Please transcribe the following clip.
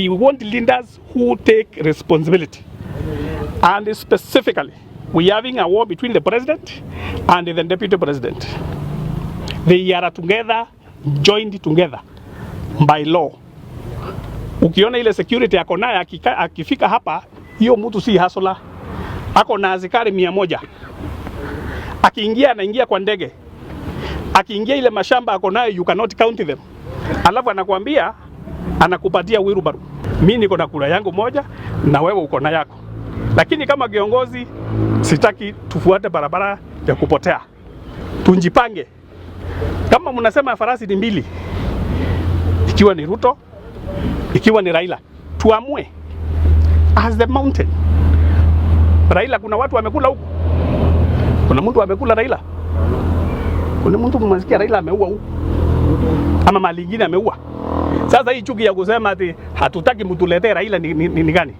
we want leaders who take responsibility. And specifically, we are having a war between the president and the deputy president. They are together, joined together by law. Ukiona ile security ako naye akifika hapa, hiyo mtu si hasola. Ako na askari 100. Akiingia anaingia kwa ndege. Akiingia ile mashamba ako nayo, you cannot count them. Alafu anakuambia anakupatia wheelbarrow. Mimi niko na kura yangu moja na wewe uko na yako. Lakini kama kiongozi sitaki tufuate barabara ya kupotea. Tunjipange. Kama mnasema farasi ni mbili, ikiwa ni Ruto, ikiwa ni Raila, tuamue as the mountain. Raila kuna watu wamekula huko. Kuna mtu amekula Raila. Kuna mtu mmesikia Raila ameua huko. Ama mali nyingine ameua. Sasa hii chuki ya kusema ati hatutaki mtuletee Raila ni gani?